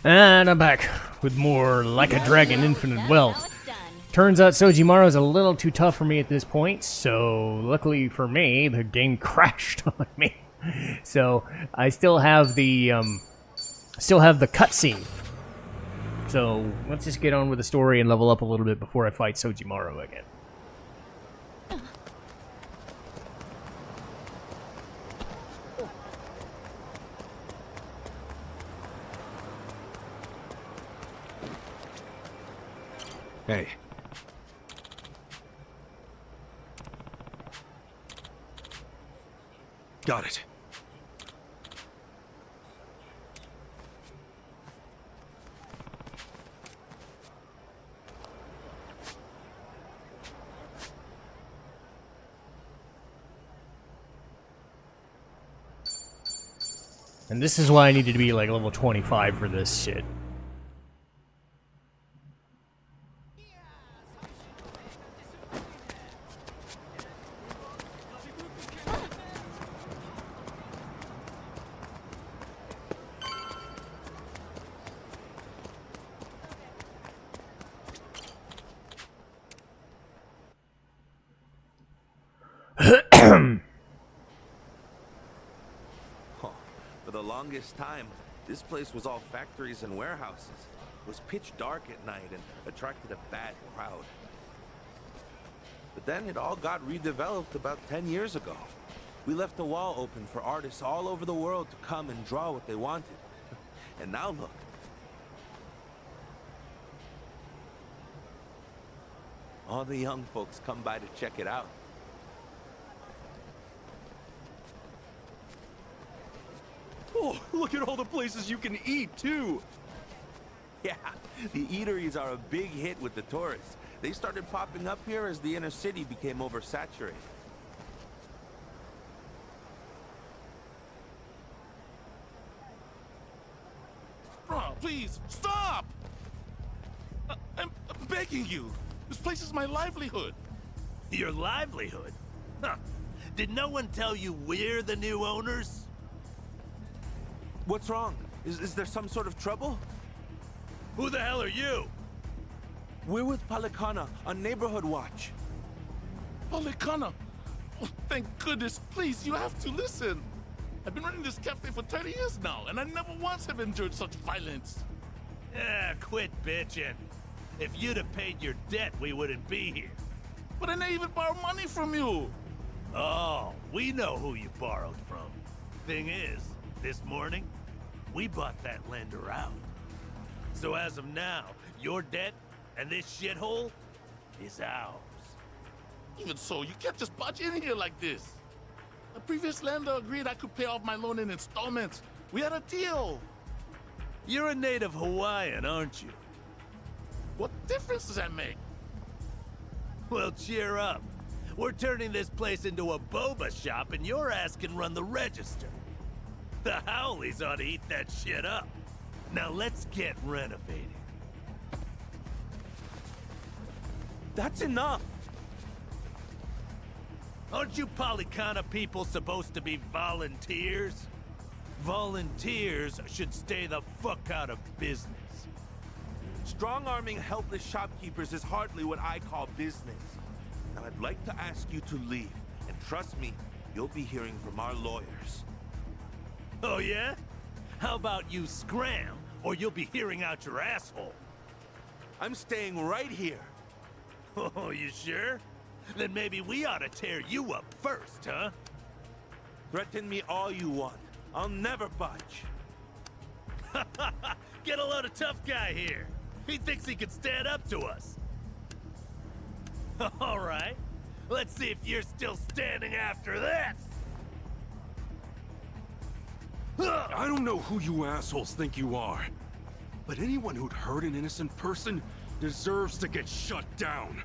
And I'm back with more Like a Dragon Infinite Wealth. Turns out Sojimaru's a little too tough for me at this point, so luckily for me, the game crashed on me. So I still have the cutscene. So let's just get on with the story and level up a little bit before I fight Sojimaru again. Hey. Got it. And this is why I needed to be like level 25 for this shit. For the longest time, this place was all factories and warehouses. It was pitch dark at night and attracted a bad crowd. But then it all got redeveloped about 10 years ago. We left a wall open for artists all over the world to come and draw what they wanted. And now look. All the young folks come by to check it out. Oh, look at all the places you can eat, too! Yeah, the eateries are a big hit with the tourists. They started popping up here as the inner city became oversaturated. Bro, please, stop! I'm begging you. This place is my livelihood. Your livelihood? Huh. Did no one tell you we're the new owners? What's wrong? Is there some sort of trouble? Who the hell are you? We're with Palikana on Neighborhood Watch. Palikana! Oh, thank goodness. Please, you have to listen. I've been running this cafe for 30 years now, and I never once have endured such violence. Yeah, quit bitching. If you'd have paid your debt, we wouldn't be here. But I never even borrowed money from you. Oh, we know who you borrowed from. Thing is, this morning, we bought that lender out. So as of now, your debt and this shithole is ours. Even so, you can't just barge in here like this. The previous lender agreed I could pay off my loan in installments. We had a deal. You're a native Hawaiian, aren't you? What difference does that make? Well, cheer up. We're turning this place into a boba shop and your ass can run the register. The Howleys ought to eat that shit up. Now let's get renovating. That's enough! Aren't you Palikana people supposed to be volunteers? Volunteers should stay the fuck out of business. Strong-arming helpless shopkeepers is hardly what I call business. Now I'd like to ask you to leave. And trust me, you'll be hearing from our lawyers. Oh yeah? How about you scram, or you'll be hearing out your asshole? I'm staying right here. Oh, you sure? Then maybe we ought to tear you up first, huh? Threaten me all you want. I'll never budge. Get a load of tough guy here. He thinks he can stand up to us. All right. Let's see if you're still standing after this. I don't know who you assholes think you are, but anyone who'd hurt an innocent person deserves to get shut down.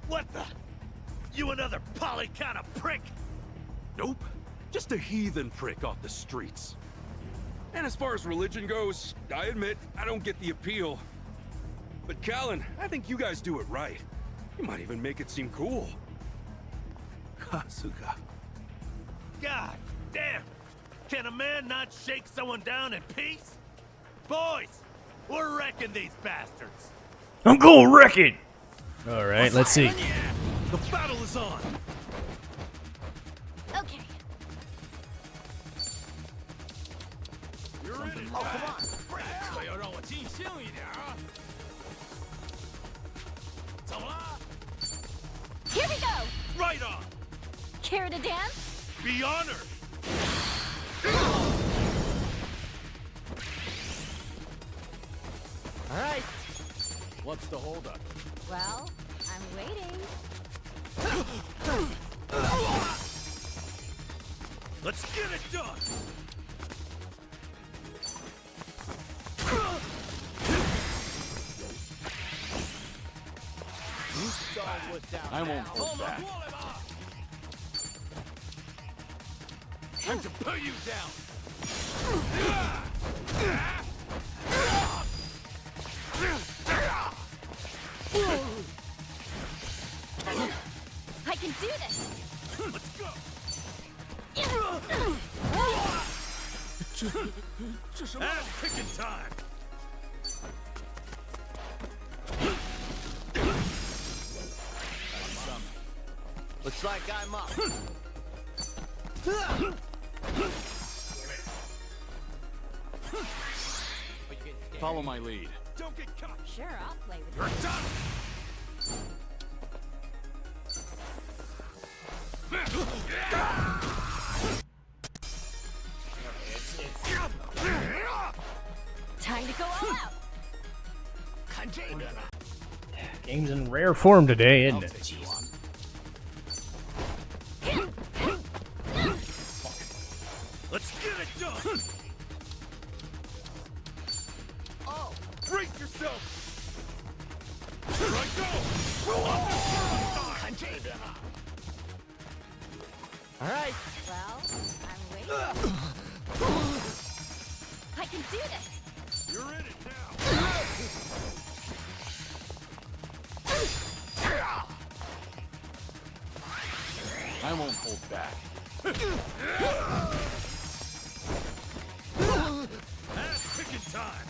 What the? You another Palikana prick? Nope. Just a heathen prick off the streets. And as far as religion goes, I admit I don't get the appeal. But Callan, I think you guys do it right. You might even make it seem cool. Kasuga. God damn. Can a man not shake someone down in peace? Boys, we're wrecking these bastards. I'm gonna wreck it! Alright, let's see. The battle is on. Okay. You're in it. Oh, come on. 这要让我尽兴一点啊！怎么了？ Here we go. Right on. Care to dance? Be honored. All right. What's the holdup? Well, I'm waiting. Let's get it done. I won't hold back. Time to put you down. I can do this. Let's go. Ass kicking time. Looks like I'm up. Follow my lead. Don't get caught. Sure, I'll play with You're you. done. Time to go all out. Game's in rare form today, isn't it? Let's get it done. Oh, brace yourself. Here I go. All right. Well, I'm waiting. I can do this. You're in it now. I won't hold back. Ass kicking time.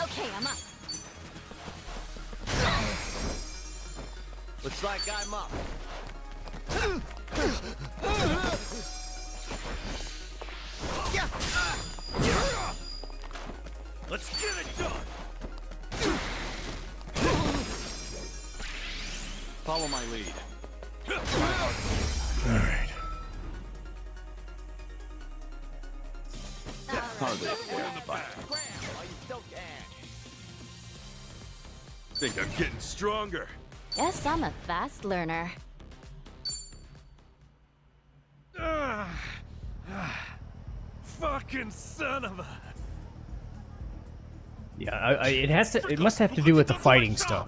Okay, I'm up. Looks like I'm up. Let's get it done. Follow my lead. Alright. Hardly a fair In the fight. back. Think I'm getting stronger. Guess I'm a fast learner. Fucking son of a. Yeah, it must have to do with the fighting stuff.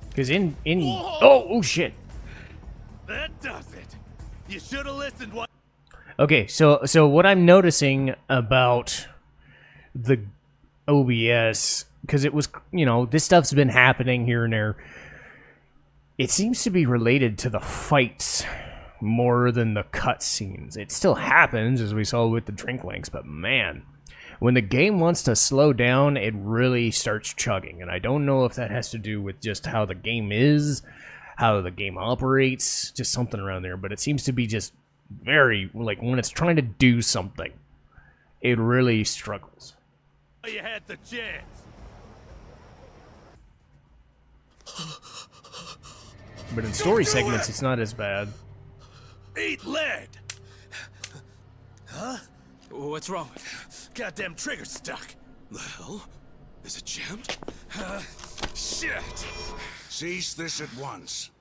Because oh shit. That does it. You should have listened. What? Okay, so what I'm noticing about the OBS, because it was, this stuff's been happening here and there, it seems to be related to the fights more than the cutscenes. It still happens, as we saw with the drink links, but man, when the game wants to slow down, it really starts chugging, and I don't know if that has to do with just how the game is, how the game operates, just something around there, but it seems to be just very, like, when it's trying to do something, it really struggles. You had the chance. But in story segments, it's not as bad. Eat lead. Huh? What's wrong? Goddamn trigger stuck. The hell? Is it jammed? Shit. Cease this at once.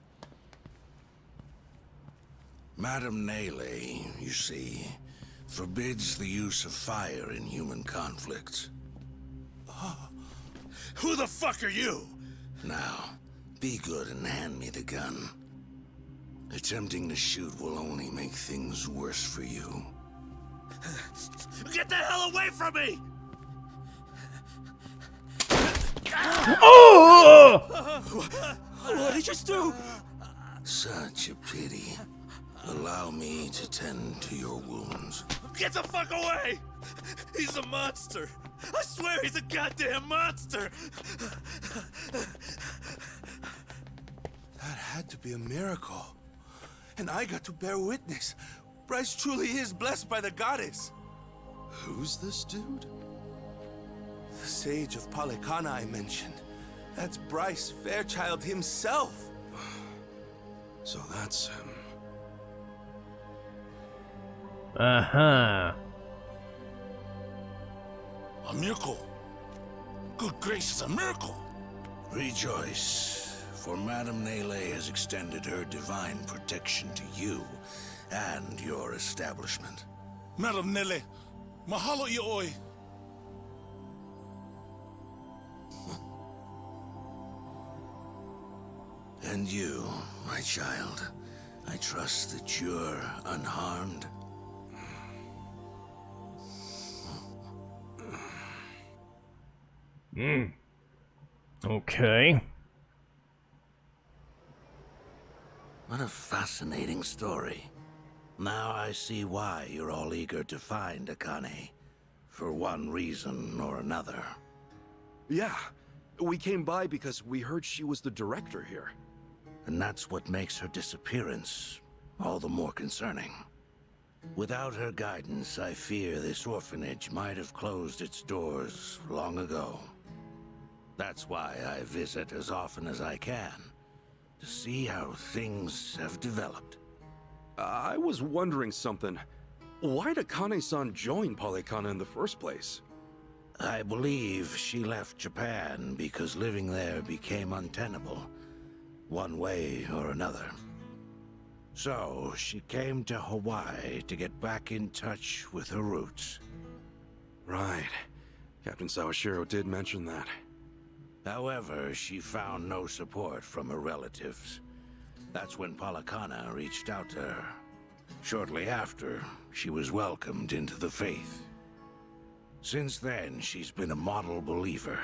Madame Nele, you see, forbids the use of fire in human conflicts. Who the fuck are you? Now, be good and hand me the gun. Attempting to shoot will only make things worse for you. Get the hell away from me! Oh! What did you just do? Such a pity. Allow me to tend to your wounds. Get the fuck away! He's a monster! I swear he's a goddamn monster! That had to be a miracle. And I got to bear witness. Bryce truly is blessed by the goddess. Who's this dude? The sage of Polycana I mentioned. That's Bryce Fairchild himself. So that's him. Uh-huh. A miracle. Good gracious, a miracle. Rejoice, for Madame Nele has extended her divine protection to you and your establishment. Madam Nele, mahalo ioi. And you, my child, I trust that you're unharmed. Okay. What a fascinating story. Now I see why you're all eager to find Akane, for one reason or another. Yeah, we came by because we heard she was the director here. And that's what makes her disappearance all the more concerning. Without her guidance, I fear this orphanage might have closed its doors long ago. That's why I visit as often as I can, to see how things have developed. I was wondering something. Why'd Akane-san join Polycana in the first place? I believe she left Japan because living there became untenable, one way or another. So she came to Hawaii to get back in touch with her roots. Right. Captain Sawashiro did mention that. However, she found no support from her relatives. That's when Polycana reached out to her. Shortly after, she was welcomed into the faith. Since then, she's been a model believer.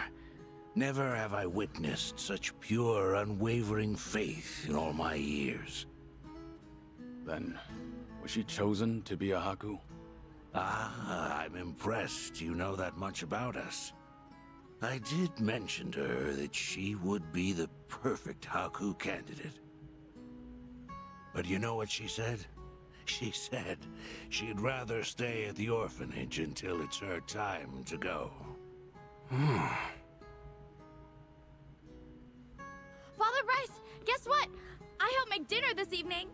Never have I witnessed such pure, unwavering faith in all my years. Then, was she chosen to be a Haku? Ah, I'm impressed you know that much about us. I did mention to her that she would be the perfect Haku candidate. But you know what she said? She said she'd rather stay at the orphanage until it's her time to go. Father Bryce, guess what? I helped make dinner this evening.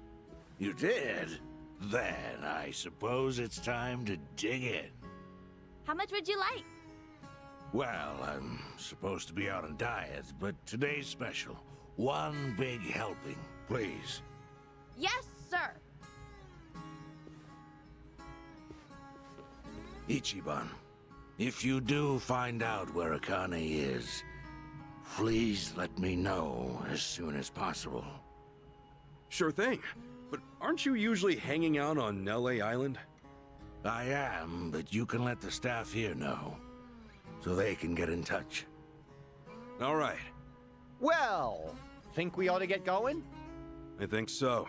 You did? Then I suppose it's time to dig in. How much would you like? Well, I'm supposed to be on a diet, but today's special. One big helping, please. Yes, sir. Ichiban, if you do find out where Akane is, please let me know as soon as possible. Sure thing. But aren't you usually hanging out on Nele Island? I am, but you can let the staff here know, so they can get in touch. All right. Well, think we ought to get going? I think so.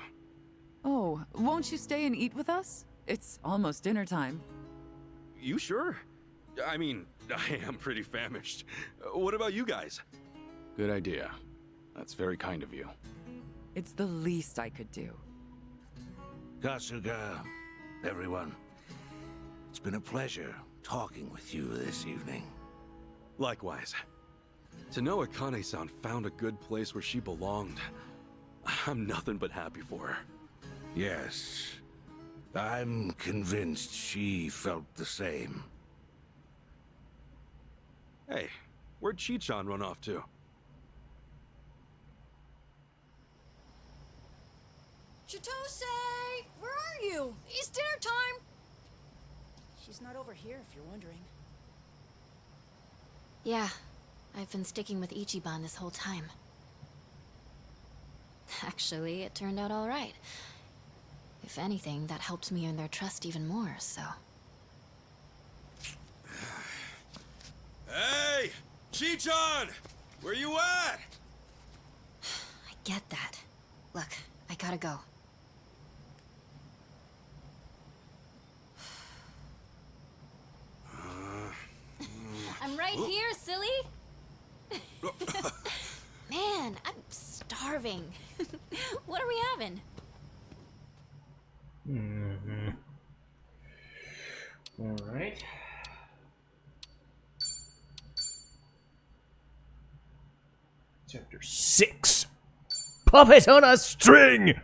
Oh, won't you stay and eat with us? It's almost dinner time. You sure? I mean, I am pretty famished. What about you guys? Good idea. That's very kind of you. It's the least I could do. Kasuga, everyone, it's been a pleasure talking with you this evening. Likewise. To know Akane-san found a good place where she belonged, I'm nothing but happy for her. Yes, I'm convinced she felt the same. Hey, where'd Chi-chan run off to? Chitose! Where are you? It's dinner time! She's not over here, if you're wondering. Yeah, I've been sticking with Ichiban this whole time. Actually, it turned out all right. If anything, that helped me earn their trust even more, so... Hey! Chi-chan! Where you at? I get that. Look, I gotta go. I'm right here, silly! Man, I'm starving. What are we having? Alright. Chapter 6. Puppet on a string!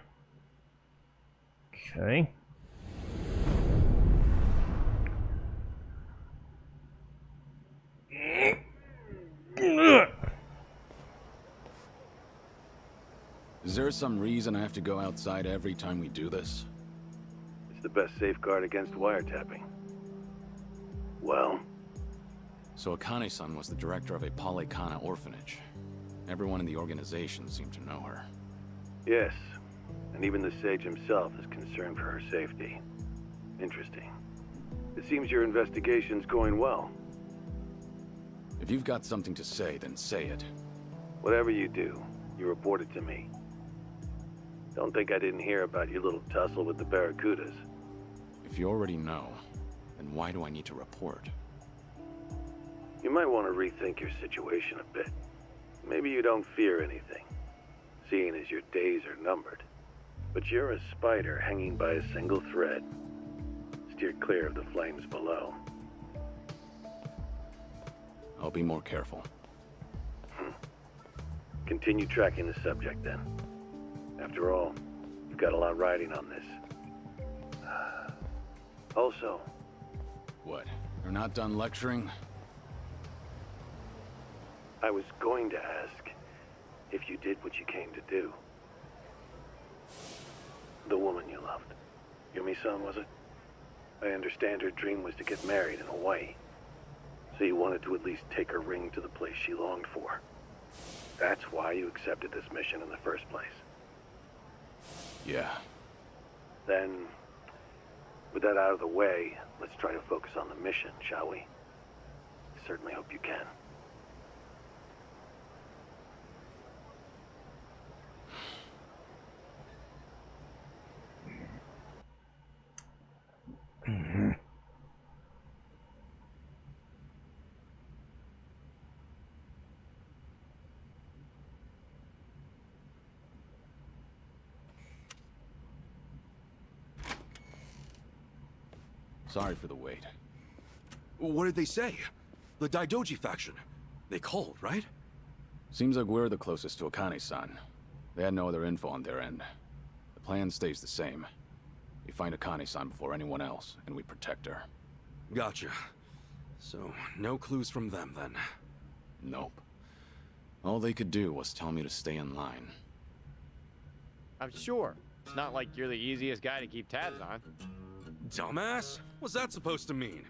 Okay. Is there some reason I have to go outside every time we do this? It's the best safeguard against wiretapping. Well? So Akane-san was the director of a Polycana orphanage. Everyone in the organization seemed to know her. Yes. And even the sage himself is concerned for her safety. Interesting. It seems your investigation's going well. If you've got something to say, then say it. Whatever you do, you report it to me. Don't think I didn't hear about your little tussle with the Barracudas. If you already know, then why do I need to report? You might want to rethink your situation a bit. Maybe you don't fear anything, seeing as your days are numbered. But you're a spider hanging by a single thread. Steer clear of the flames below. I'll be more careful. Continue tracking the subject then. After all, you've got a lot riding on this. Also... What? You're not done lecturing? I was going to ask if you did what you came to do. The woman you loved. Yumi-san, was it? I understand her dream was to get married in Hawaii. So you wanted to at least take her ring to the place she longed for. That's why you accepted this mission in the first place. Yeah. Then, with that out of the way, let's try to focus on the mission, shall we? I certainly hope you can. Sorry for the wait. What did they say? The Daidoji faction. They called, right? Seems like we're the closest to Akane-san. They had no other info on their end. The plan stays the same. We find Akane-san before anyone else, and we protect her. Gotcha. So, no clues from them, then? Nope. All they could do was tell me to stay in line. I'm sure. It's not like you're the easiest guy to keep tabs on. Dumbass? What's that supposed to mean?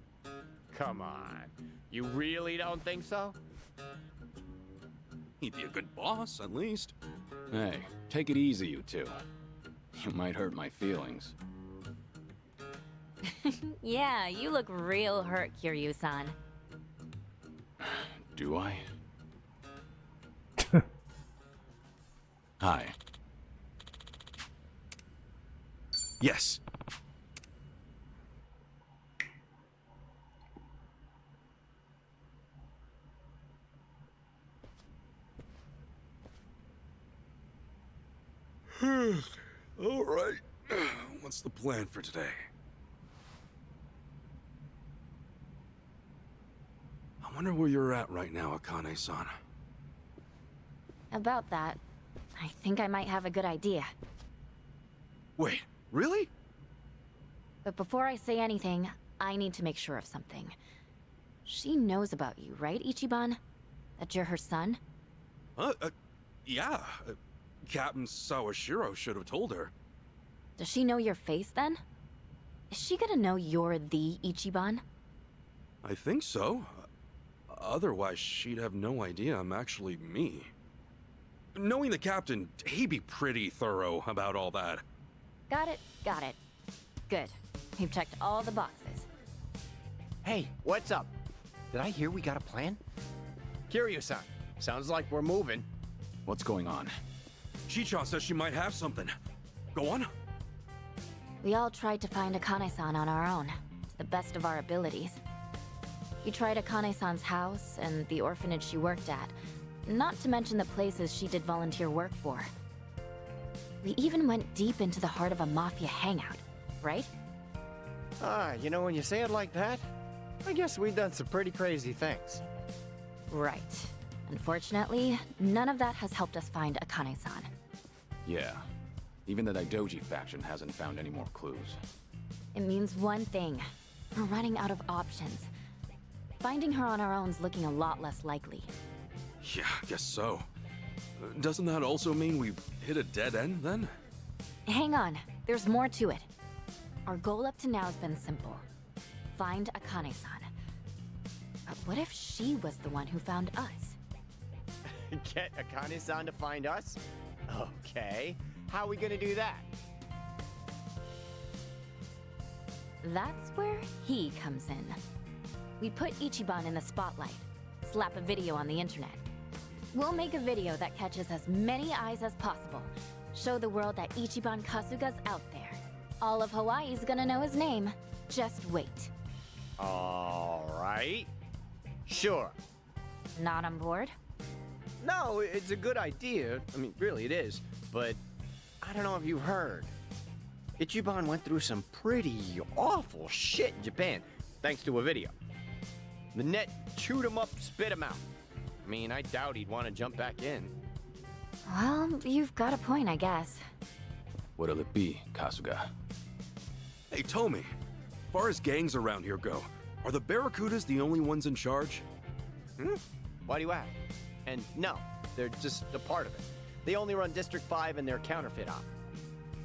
Come on. You really don't think so? He'd be a good boss, at least. Hey, take it easy, you two. You might hurt my feelings. Yeah, you look real hurt, Kiryu-san. Do I? Hi. Yes. All right. What's the plan for today? I wonder where you're at right now, Akane-san. About that, I think I might have a good idea. Wait, really? But before I say anything, I need to make sure of something. She knows about you, right, Ichiban? That you're her son? Yeah. Captain Sawashiro should have told her. Does she know your face, then? Is she gonna know you're the Ichiban? I think so. Otherwise, she'd have no idea I'm actually me. Knowing the captain, he'd be pretty thorough about all that. Got it, got it. Good. We've checked all the boxes. Hey, what's up? Did I hear we got a plan? Kiryu-san, sounds like we're moving. What's going on? Chicha says she might have something. Go on. We all tried to find Akane-san on our own, to the best of our abilities. We tried Akane-san's house and the orphanage she worked at, not to mention the places she did volunteer work for. We even went deep into the heart of a mafia hangout, right? You know, when you say it like that, I guess we've done some pretty crazy things. Right. Unfortunately, none of that has helped us find Akane-san. Yeah. Even the Daidoji faction hasn't found any more clues. It means one thing. We're running out of options. Finding her on our own's looking a lot less likely. Yeah, I guess so. Doesn't that also mean we've hit a dead end, then? Hang on. There's more to it. Our goal up to now has been simple. Find Akane-san. But what if she was the one who found us? Get Akane-san to find us? Okay. How are we gonna do that? That's where he comes in. We put Ichiban in the spotlight. Slap a video on the internet. We'll make a video that catches as many eyes as possible. Show the world that Ichiban Kasuga's out there. All of Hawaii's gonna know his name. Just wait. Alright. Sure. Not on board? No, it's a good idea. I mean, really it is. But I don't know if you've heard. Ichiban went through some pretty awful shit in Japan, thanks to a video. The net chewed him up, spit him out. I mean, I doubt he'd want to jump back in. Well, you've got a point, I guess. What'll it be, Kasuga? Hey, Tomi. As far as gangs around here go, are the Barracudas the only ones in charge? Why do you ask? And no, they're just a part of it. They only run District 5 and their counterfeit op.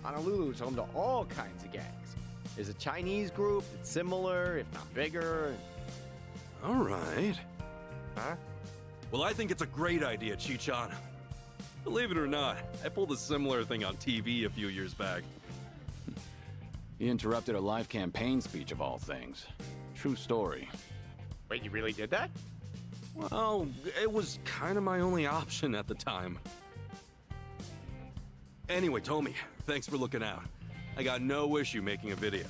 Honolulu's home to all kinds of gangs. There's a Chinese group that's similar, if not bigger. All right. Huh? Well, I think it's a great idea, Chichan. Believe it or not, I pulled a similar thing on TV a few years back. He interrupted a live campaign speech of all things. True story. Wait, you really did that? Well, it was kind of my only option at the time. Anyway, Tomi, thanks for looking out. I got no issue making a video.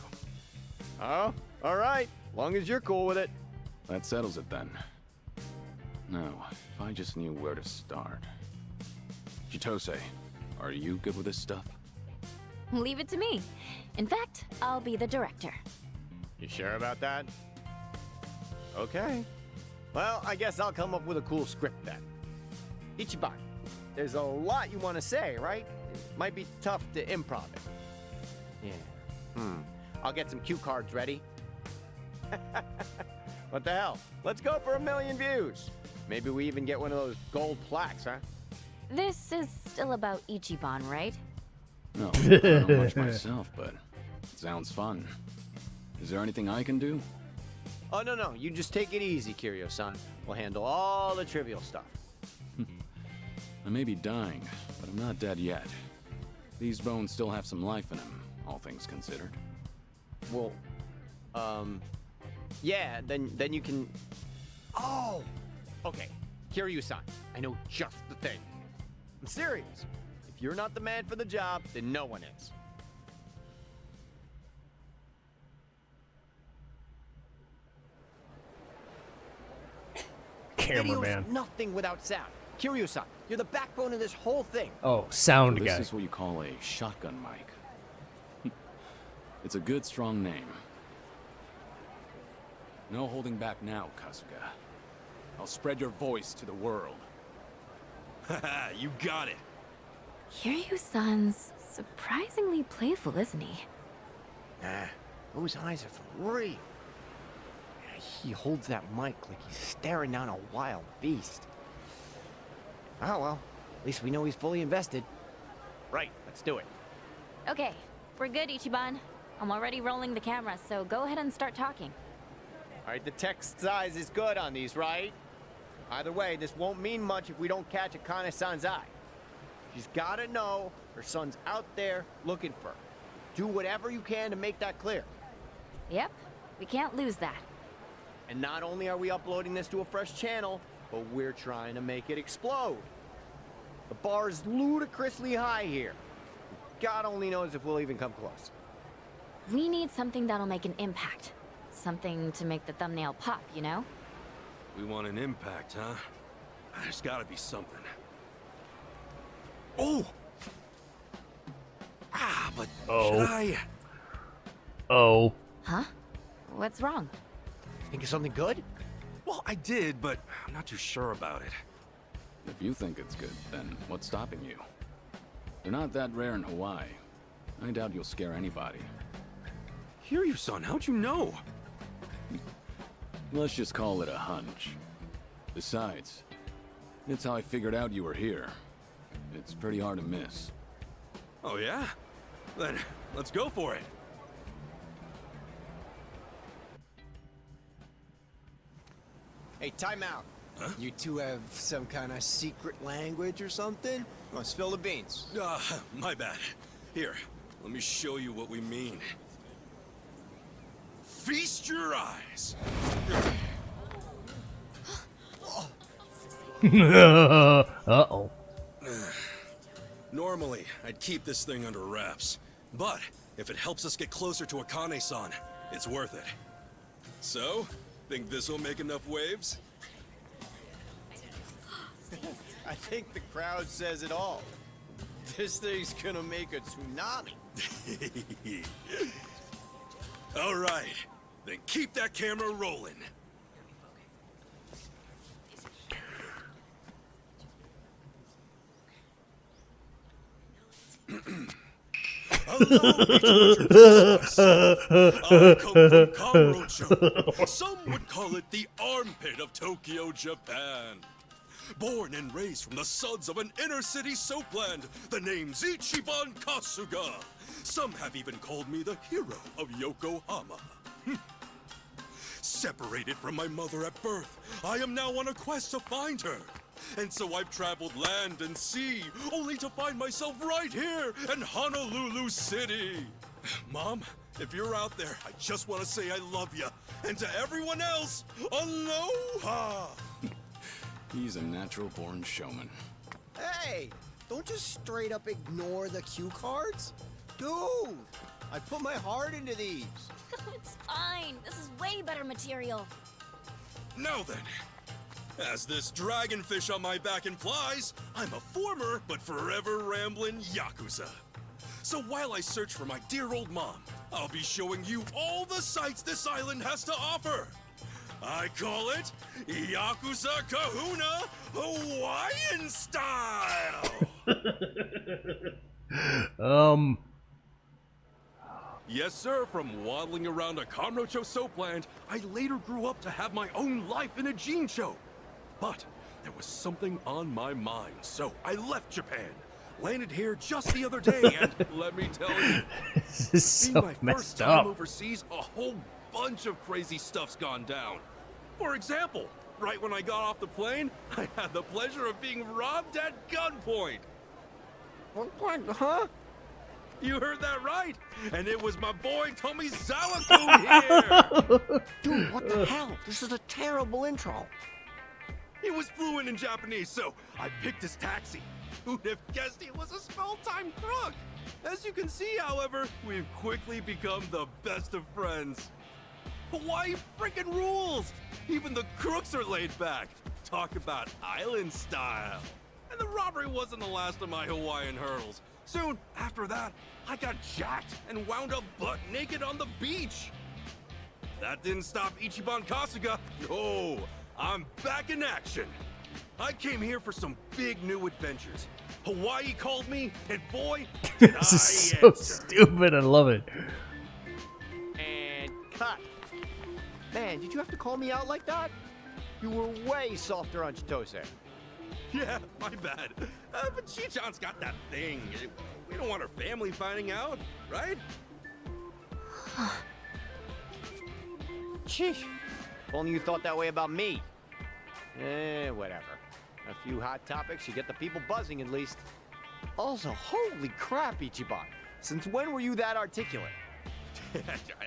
Oh, all right. Long as you're cool with it. That settles it then. Now, if I just knew where to start. Chitose, are you good with this stuff? Leave it to me. In fact, I'll be the director. You sure about that? Okay. Well, I guess I'll come up with a cool script then. Ichiban, there's a lot you want to say, right? It might be tough to improv it. Yeah. I'll get some cue cards ready. What the hell? Let's go for 1 million views. Maybe we even get one of those gold plaques, huh? This is still about Ichiban, right? No, I don't know much myself, but it sounds fun. Is there anything I can do? Oh, no. You just take it easy, Kiryu-san. We'll handle all the trivial stuff. I may be dying, but I'm not dead yet. These bones still have some life in them, all things considered. Well, yeah, then you can... Oh! Okay, Kiryu-san, I know just the thing. I'm serious. If you're not the man for the job, then no one is. Cameraman. Video's nothing without sound. Kiryu-san, you're the backbone of this whole thing. Oh, sound So guy. this is what you call a shotgun mic. It's a good, strong name. No holding back now, Kasuga. I'll spread your voice to the world. Haha, you got it. Kiryu-san's surprisingly playful, isn't he? Nah, those eyes are for real. Yeah, he holds that mic like he's staring down a wild beast. Oh well, at least we know he's fully invested. Right, let's do it. Okay, we're good, Ichiban. I'm already rolling the camera, so go ahead and start talking. All right, the text size is good on these, right? Either way, this won't mean much if we don't catch Akane-san's eye. She's gotta know her son's out there looking for her. Do whatever you can to make that clear. Yep, we can't lose that. And not only are we uploading this to a fresh channel, but we're trying to make it explode. The bar is ludicrously high here. God only knows if we'll even come close. We need something that'll make an impact. Something to make the thumbnail pop, you know? We want an impact, huh? There's gotta be something. Oh! But should I... Oh. Huh? What's wrong? Think of something good? Well, I did, but I'm not too sure about it. If you think it's good, then what's stopping you? They're not that rare in Hawaii. I doubt you'll scare anybody. Hear you, son. How'd you know? Let's just call it a hunch. Besides, it's how I figured out you were here. It's pretty hard to miss. Oh, yeah? Then let's go for it. Hey, time out. Huh? You two have some kind of secret language or something? Well, spill the beans. My bad. Here, let me show you what we mean. Feast your eyes. Uh-oh. Normally, I'd keep this thing under wraps. But, if it helps us get closer to Akane-san, it's worth it. So, think this'll make enough waves? I think the crowd says it all. This thing's gonna make a tsunami. All right, then keep that camera rolling. I come from Kamurocho. Some would call it the armpit of Tokyo, Japan. Born and raised from the suds of an inner-city soapland, the name's Ichiban Kasuga. Some have even called me the hero of Yokohama. Separated from my mother at birth, I am now on a quest to find her. And so I've traveled land and sea, only to find myself right here in Honolulu City. Mom, if you're out there, I just want to say I love you. And to everyone else, aloha! He's a natural-born showman. Hey, don't just straight up ignore the cue cards. Dude, I put my heart into these. It's fine. This is way better material. Now then, as this dragonfish on my back implies, I'm a former but forever rambling Yakuza. So while I search for my dear old mom, I'll be showing you all the sights this island has to offer. I call it Yakuza Kahuna Hawaiian style! Yes, sir, from waddling around a Kamurocho soapland, I later grew up to have my own life in a Jincho. But there was something on my mind, so I left Japan. Landed here just the other day, and let me tell you, This is so my messed first time up. overseas, a whole bunch of crazy stuff's gone down. For example, right when I got off the plane, I had the pleasure of being robbed at gunpoint. What, huh? You heard that right, and it was my boy Tomizawa-kun here. Dude, what the hell? This is a terrible intro. He was fluent in Japanese, so I picked his taxi. Who'd have guessed he was a small-time crook? As you can see, however, we've quickly become the best of friends. Hawaii frickin' rules! Even the crooks are laid back. Talk about island style. And the robbery wasn't the last of my Hawaiian hurdles. Soon after that, I got jacked and wound up butt naked on the beach. That didn't stop Ichiban Kasuga. No, I'm back in action. I came here for some big new adventures. Hawaii called me, and boy, did This is I so answer. stupid. I love it. And cut. Man, did you have to call me out like that? You were way softer on Chitose. Yeah, my bad. But Chi-chan's got that thing. We don't want her family finding out, right? Sheesh. If only you thought that way about me. Whatever. A few hot topics, you get the people buzzing at least. Also, holy crap, Ichiban. Since when were you that articulate?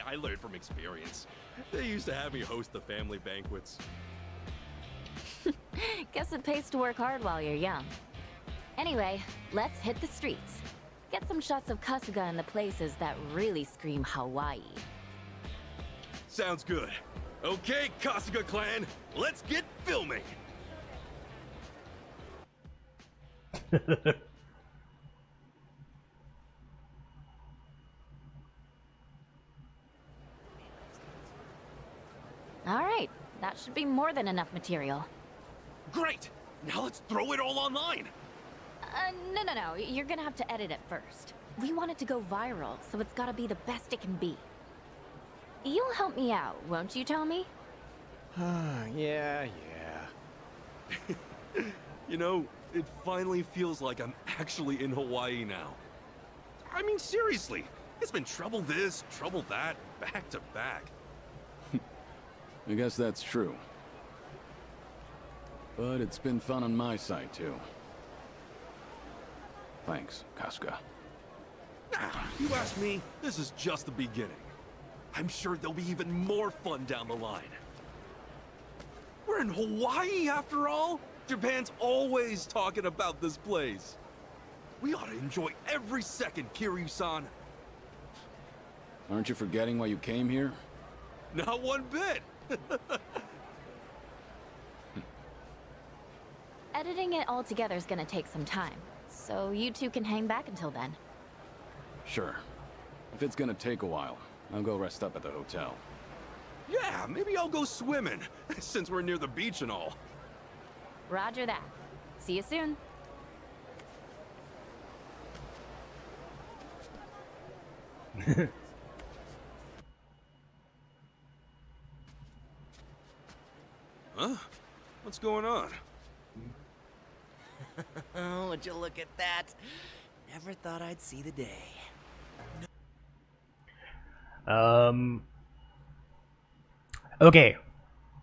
I learned from experience. They used to have me host the family banquets. Guess it pays to work hard while you're young. Anyway, let's hit the streets. Get some shots of Kasuga in the places that really scream Hawaii. Sounds good. Okay, Kasuga clan, let's get filming. Alright, that should be more than enough material. Great! Now let's throw it all online! No. You're gonna have to edit it first. We want it to go viral, so it's gotta be the best it can be. You'll help me out, won't you, Tommy? Yeah. You know, it finally feels like I'm actually in Hawaii now. I mean, seriously, it's been trouble this, trouble that, back to back. I guess that's true. But it's been fun on my side, too. Thanks, Kasuga. You ask me, this is just the beginning. I'm sure there'll be even more fun down the line. We're in Hawaii, after all. Japan's always talking about this place. We ought to enjoy every second, Kiryu-san. Aren't you forgetting why you came here? Not one bit. Editing it all together is gonna take some time, so you two can hang back until then. Sure. If it's gonna take a while, I'll go rest up at the hotel. Yeah, maybe I'll go swimming, since we're near the beach and all. Roger that. See you soon. Huh? What's going on? Oh, would you look at that? Never thought I'd see the day. Okay.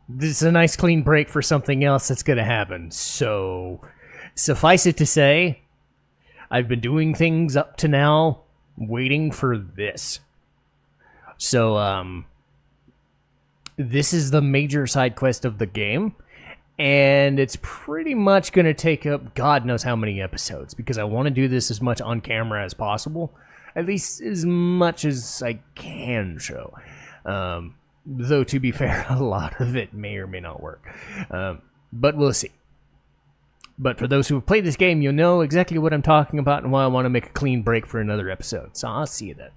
This is a nice clean break for something else that's gonna happen. So, suffice it to say, I've been doing things up to now, waiting for this. So, this is the major side quest of the game, and it's pretty much going to take up God knows how many episodes, because I want to do this as much on camera as possible, at least as much as I can show. Though, to be fair, a lot of it may or may not work. But we'll see. But for those who have played this game, you'll know exactly what I'm talking about and why I want to make a clean break for another episode. So I'll see you then.